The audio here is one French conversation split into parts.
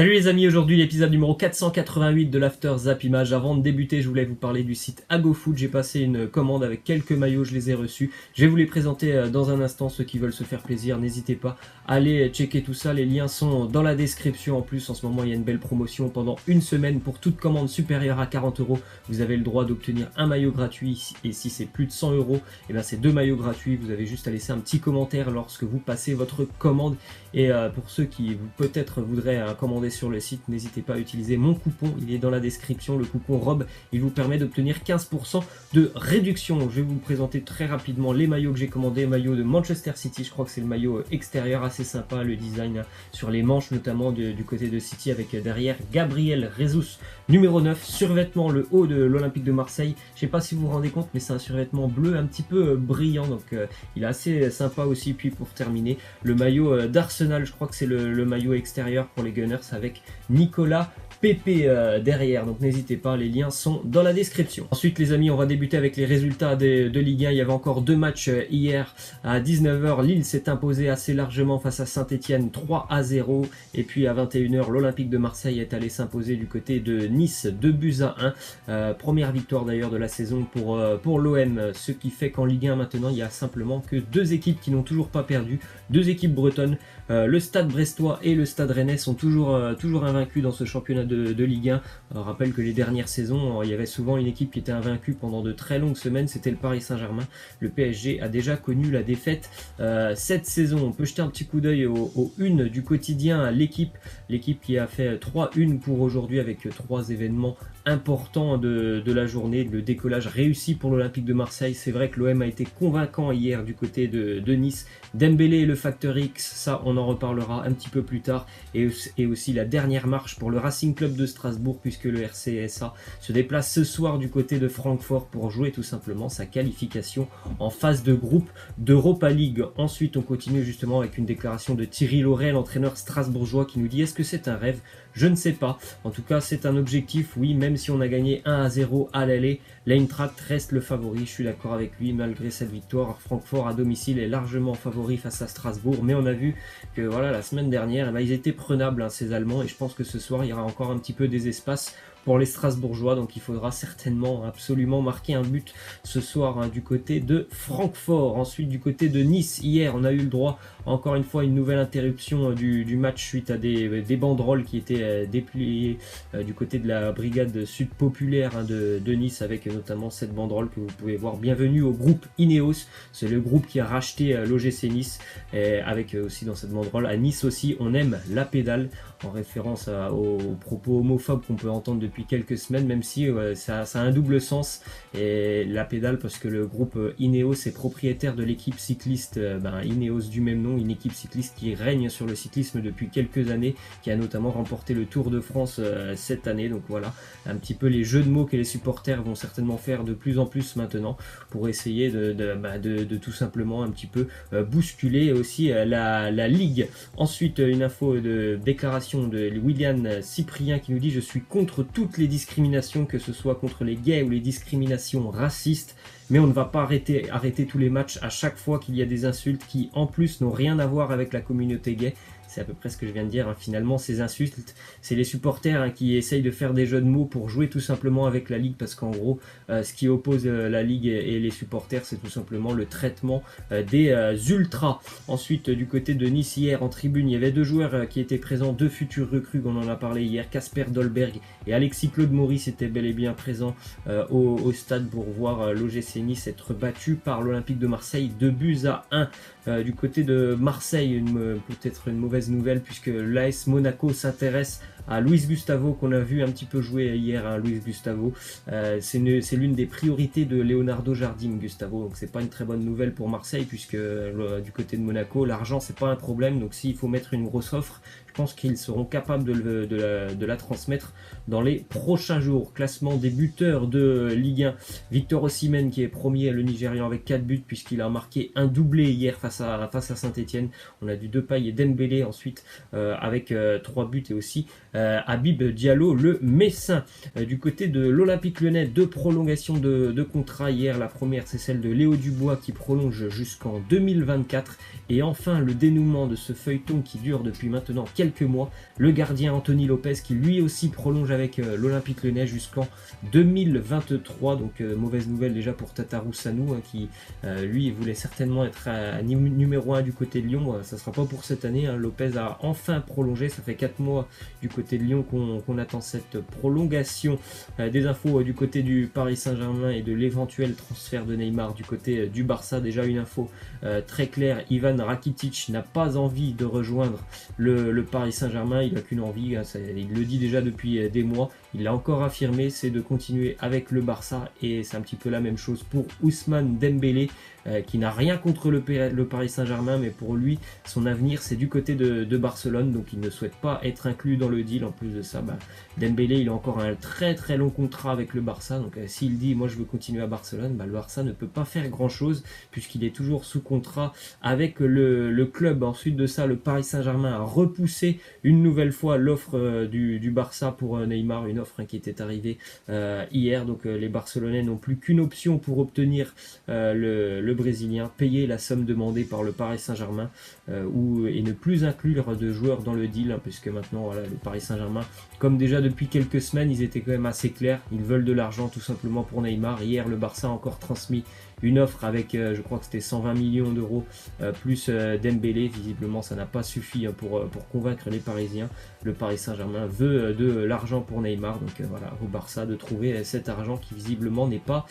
Salut les amis, aujourd'hui l'épisode numéro 488 de l'After Zap Image. Avant de débuter, je voulais vous parler du site AgoFoot. J'ai passé une commande avec quelques maillots, je les ai reçus. Je vais vous les présenter dans un instant, ceux qui veulent se faire plaisir. N'hésitez pas à aller checker tout ça, les liens sont dans la description. En plus, en ce moment, il y a une belle promotion pendant une semaine pour toute commande supérieure à 40€. Vous avez le droit d'obtenir un maillot gratuit et si c'est plus de 100€, et bien c'est deux maillots gratuits. Vous avez juste à laisser un petit commentaire lorsque vous passez votre commande. Et pour ceux qui peut-être voudraient commander sur le site, n'hésitez pas à utiliser mon coupon, il est dans la description, le coupon ROB, il vous permet d'obtenir 15% de réduction. Je vais vous présenter très rapidement les maillots que j'ai commandés, maillot de Manchester City, je crois que c'est le maillot extérieur, assez sympa, le design sur les manches notamment du côté de City avec derrière Gabriel Jesus, numéro 9, survêtement le haut de l'Olympique de Marseille, je sais pas si vous vous rendez compte mais c'est un survêtement bleu un petit peu brillant, donc il est assez sympa aussi. Puis pour terminer, le maillot d'Arsenal, je crois que c'est le maillot extérieur pour les Gunners avec Nicolas Pepe derrière, donc n'hésitez pas, les liens sont dans la description. Ensuite les amis, on va débuter avec les résultats de Ligue 1. Il y avait encore deux matchs hier à 19h. Lille s'est imposé assez largement face à Saint-Etienne 3-0, et puis à 21h l'Olympique de Marseille est allé s'imposer du côté de Nice 2-1. Première victoire d'ailleurs de la saison pour l'OM, ce qui fait qu'en Ligue 1 maintenant il y a simplement que deux équipes qui n'ont toujours pas perdu, deux équipes bretonnes. Le Stade Brestois et le Stade Rennais sont toujours invaincus dans ce championnat de Ligue 1. Rappelle que les dernières saisons, il y avait souvent une équipe qui était invaincue pendant de très longues semaines, c'était le Paris Saint-Germain. Le PSG a déjà connu la défaite cette saison. On peut jeter un petit coup d'œil aux unes du quotidien, l'équipe qui a fait 3 unes pour aujourd'hui avec trois événements importants de la journée. Le décollage réussi pour l'Olympique de Marseille, c'est vrai que l'OM a été convaincant hier du côté de Nice. Dembélé et le facteur X, ça on en reparlera un petit peu plus tard, et aussi la dernière marche pour le Racing Club de Strasbourg, puisque le RCSA se déplace ce soir du côté de Francfort pour jouer tout simplement sa qualification en phase de groupe d'Europa League. Ensuite on continue justement avec une déclaration de Thierry Laurey, l'entraîneur strasbourgeois, qui nous dit: est-ce que c'est un rêve? Je ne sais pas. En tout cas, c'est un objectif, oui, même si on a gagné 1-0 à l'aller, l'Eintracht reste le favori, je suis d'accord avec lui, malgré cette victoire. Francfort à domicile est largement favori face à Strasbourg, mais on a vu que voilà, la semaine dernière, ils étaient prenables, ces Allemands, et je pense que ce soir, il y aura encore un petit peu des espaces pour les Strasbourgeois, donc il faudra certainement absolument marquer un but ce soir du côté de Francfort. Ensuite du côté de Nice, hier on a eu le droit encore une fois une nouvelle interruption du match suite à des banderoles qui étaient dépliées du côté de la brigade sud populaire de Nice, avec notamment cette banderole que vous pouvez voir: bienvenue au groupe Ineos. C'est le groupe qui a racheté l'OGC Nice, et avec aussi dans cette banderole: à Nice aussi on aime la pédale, en référence aux propos homophobes qu'on peut entendre depuis quelques semaines, même si ça a un double sens. Et la pédale parce que le groupe Ineos est propriétaire de l'équipe cycliste Ineos du même nom, une équipe cycliste qui règne sur le cyclisme depuis quelques années, qui a notamment remporté le Tour de France cette année. Donc voilà, un petit peu les jeux de mots que les supporters vont certainement faire de plus en plus maintenant pour essayer de tout simplement un petit peu bousculer aussi la ligue. Ensuite une info de déclaration de William Cyprien qui nous dit: je suis contre toutes les discriminations, que ce soit contre les gays ou les discriminations racistes, mais on ne va pas arrêter tous les matchs à chaque fois qu'il y a des insultes qui en plus n'ont rien à voir avec la communauté gay. C'est à peu près ce que je viens de dire, finalement ces insultes, c'est les supporters qui essayent de faire des jeux de mots pour jouer tout simplement avec la ligue, parce qu'en gros ce qui oppose la ligue et les supporters, c'est tout simplement le traitement des ultras. Ensuite du côté de Nice, hier en tribune il y avait deux joueurs qui étaient présents, deux futurs recrues, on en a parlé hier, Casper Dolberg et Alexis Claude Maurice étaient bel et bien présents au stade pour voir l'OGC Nice être battu par l'Olympique de Marseille 2-1. Du côté de Marseille, peut-être une mauvaise nouvelle, puisque l'AS Monaco s'intéresse à Luis Gustavo, qu'on a vu un petit peu jouer hier. Luis Gustavo, c'est l'une des priorités de Leonardo Jardim, Gustavo, donc c'est pas une très bonne nouvelle pour Marseille, puisque du côté de Monaco, l'argent c'est pas un problème, donc s'il faut mettre une grosse offre, je pense qu'ils seront capables de la transmettre dans les prochains jours. Classement des buteurs de Ligue 1, Victor Osimhen qui est premier, le Nigérian, avec 4 buts, puisqu'il a marqué un doublé hier face à Saint-Etienne. On a du Depay et Dembélé ensuite avec 3 buts, et aussi Habib Diallo, le Messin. Du côté de l'Olympique Lyonnais, 2 prolongations de contrat hier. La première, c'est celle de Léo Dubois qui prolonge jusqu'en 2024. Et enfin, le dénouement de ce feuilleton qui dure depuis maintenant quelques mois. Le gardien Anthony Lopez qui lui aussi prolonge avec l'Olympique Lyonnais jusqu'en 2023. Donc mauvaise nouvelle déjà pour Tatarou Sanou qui lui voulait certainement être numéro 1 du côté de Lyon. Ça ne sera pas pour cette année. Lopez a enfin prolongé. Ça fait 4 mois du côté de Lyon qu'on attend cette prolongation. Des infos du côté du Paris Saint-Germain et de l'éventuel transfert de Neymar du côté du Barça. Déjà une info très claire, Ivan Rakitic n'a pas envie de rejoindre le Paris Saint-Germain. Il n'a qu'une envie, il le dit déjà depuis des mois. Il l'a encore affirmé, c'est de continuer avec le Barça, et c'est un petit peu la même chose pour Ousmane Dembélé, qui n'a rien contre le Paris Saint-Germain, mais pour lui, son avenir c'est du côté de Barcelone, donc il ne souhaite pas être inclus dans le deal. En plus de ça, Dembélé il a encore un très très long contrat avec le Barça, donc s'il dit moi je veux continuer à Barcelone, le Barça ne peut pas faire grand chose puisqu'il est toujours sous contrat avec le club. Ensuite de ça, le Paris Saint-Germain a repoussé une nouvelle fois l'offre du Barça pour Neymar, une offre qui était arrivée hier, donc les Barcelonais n'ont plus qu'une option pour obtenir le Brésilien, payer la somme demandée par le Paris Saint-Germain et ne plus inclure de joueurs dans le deal, puisque maintenant voilà, le Paris Saint-Germain, comme déjà depuis quelques semaines, ils étaient quand même assez clairs, ils veulent de l'argent tout simplement pour Neymar. Hier, le Barça a encore transmis une offre avec, je crois que c'était 120 millions d'euros plus Dembélé. Visiblement, ça n'a pas suffi pour convaincre les Parisiens. Le Paris Saint-Germain veut de l'argent pour Neymar, donc voilà, au Barça de trouver cet argent qui visiblement n'est pas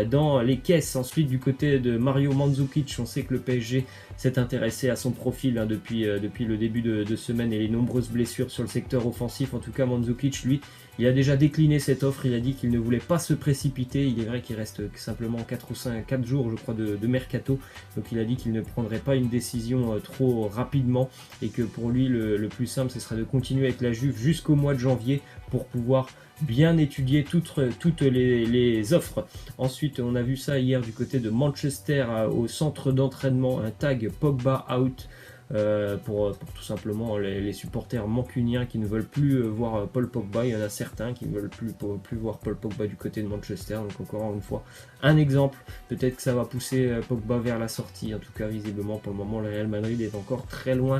dans les caisses. Ensuite, du côté de Mario Mandzukic, on sait que le PSG s'est intéressé à son profil depuis le début de semaine et les nombreuses blessures sur le secteur offensif. En tout cas, Mandzukic, lui, il a déjà décliné cette offre, il a dit qu'il ne voulait pas se précipiter. Il est vrai qu'il reste simplement 4 jours, je crois, de mercato, donc il a dit qu'il ne prendrait pas une décision trop rapidement, et que pour lui le plus simple ce serait de continuer avec la Juve jusqu'au mois de janvier pour pouvoir bien étudier toutes les offres. Ensuite, on a vu ça hier du côté de Manchester, au centre d'entraînement, un tag Pogba out. Pour tout simplement les supporters mancuniens qui ne veulent plus voir Paul Pogba. Il y en a certains qui ne veulent plus voir Paul Pogba du côté de Manchester, donc encore une fois un exemple. Peut-être que ça va pousser Pogba vers la sortie. En tout cas, visiblement pour le moment le Real Madrid est encore très loin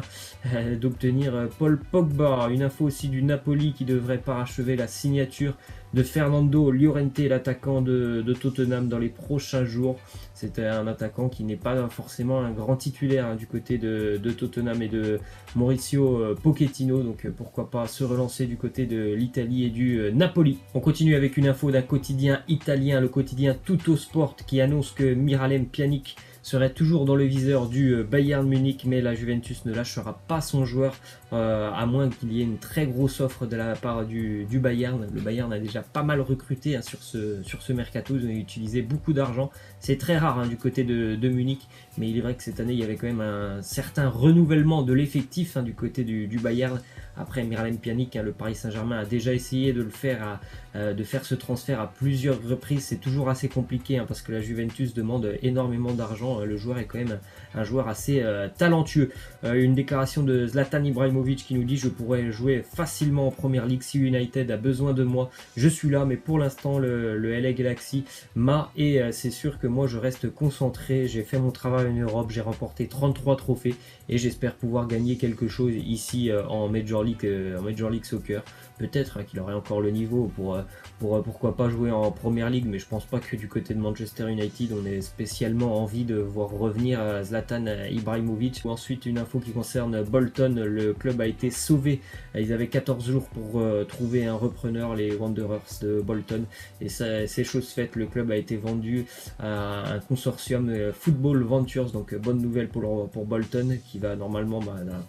d'obtenir Paul Pogba. Une info aussi du Napoli qui devrait parachever la signature de Fernando Llorente, l'attaquant de Tottenham, dans les prochains jours. C'était un attaquant qui n'est pas forcément un grand titulaire du côté de Tottenham et de Mauricio Pochettino, donc pourquoi pas se relancer du côté de l'Italie et du Napoli. On continue avec une info d'un quotidien italien, le quotidien Tuttosport, qui annonce que Miralem Pjanic serait toujours dans le viseur du Bayern Munich, mais la Juventus ne lâchera pas son joueur, à moins qu'il y ait une très grosse offre de la part du Bayern. Le Bayern a déjà pas mal recruté sur ce mercato, ils ont utilisé beaucoup d'argent. C'est très rare du côté de Munich, mais il est vrai que cette année il y avait quand même un certain renouvellement de l'effectif du côté du Bayern. Après, Miralem Pjanic, le Paris Saint-Germain a déjà essayé de faire ce transfert à plusieurs reprises. C'est toujours assez compliqué parce que la Juventus demande énormément d'argent. Le joueur est quand même un joueur assez talentueux. Une déclaration de Zlatan Ibrahimovic qui nous dit: je pourrais jouer facilement en Première Ligue si United a besoin de moi. Je suis là, mais pour l'instant le LA Galaxy m'a, et c'est sûr que moi je reste concentré. J'ai fait mon travail en Europe, j'ai remporté 33 trophées et j'espère pouvoir gagner quelque chose ici en Major League Soccer. Peut-être qu'il aurait encore le niveau pour pourquoi pas jouer en Première Ligue, mais je pense pas que du côté de Manchester United on ait spécialement envie de voir revenir Zlatan Ibrahimovic. Ensuite, une info qui concerne Bolton, le club a été sauvé. Ils avaient 14 jours pour trouver un repreneur, les Wanderers de Bolton, et ça, c'est chose faite. Le club a été vendu à un consortium Football Ventures, donc bonne nouvelle pour Bolton qui va normalement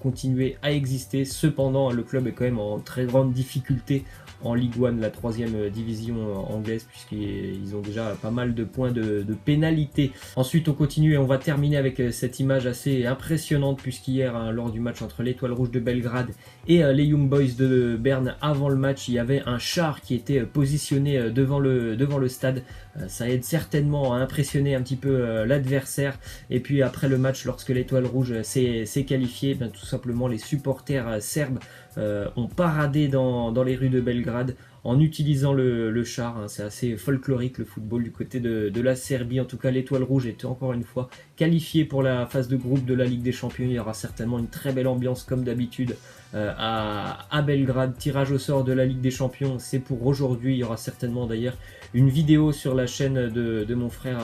continuer à exister. Cependant, le club est quand même en très grande difficulté en Ligue 1, la 3e division anglaise, puisqu'ils ont déjà pas mal de points de pénalité. Ensuite, on continue et on va terminer avec cette image assez impressionnante, puisqu'hier, lors du match entre l'Étoile Rouge de Belgrade et les Young Boys de Berne, avant le match, il y avait un char qui était positionné devant le stade. Ça aide certainement à impressionner un petit peu l'adversaire. Et puis après le match, lorsque l'Étoile Rouge s'est qualifiée, ben, tout simplement les supporters serbes ont paradé dans les rues de Belgrade en utilisant le char. Hein. C'est assez folklorique le football du côté de la Serbie. En tout cas, l'Étoile Rouge est encore une fois qualifiée pour la phase de groupe de la Ligue des Champions. Il y aura certainement une très belle ambiance comme d'habitude à Belgrade. Tirage au sort de la Ligue des Champions, c'est pour aujourd'hui. Il y aura certainement d'ailleurs une vidéo sur la chaîne de mon frère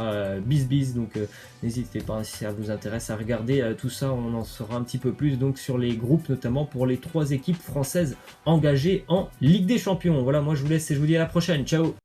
BizBiz, donc n'hésitez pas, si ça vous intéresse, à regarder tout ça. On en saura un petit peu plus donc sur les groupes, notamment pour les 3 équipes françaises engagées en Ligue des Champions. Voilà, moi je vous laisse et je vous dis à la prochaine. Ciao.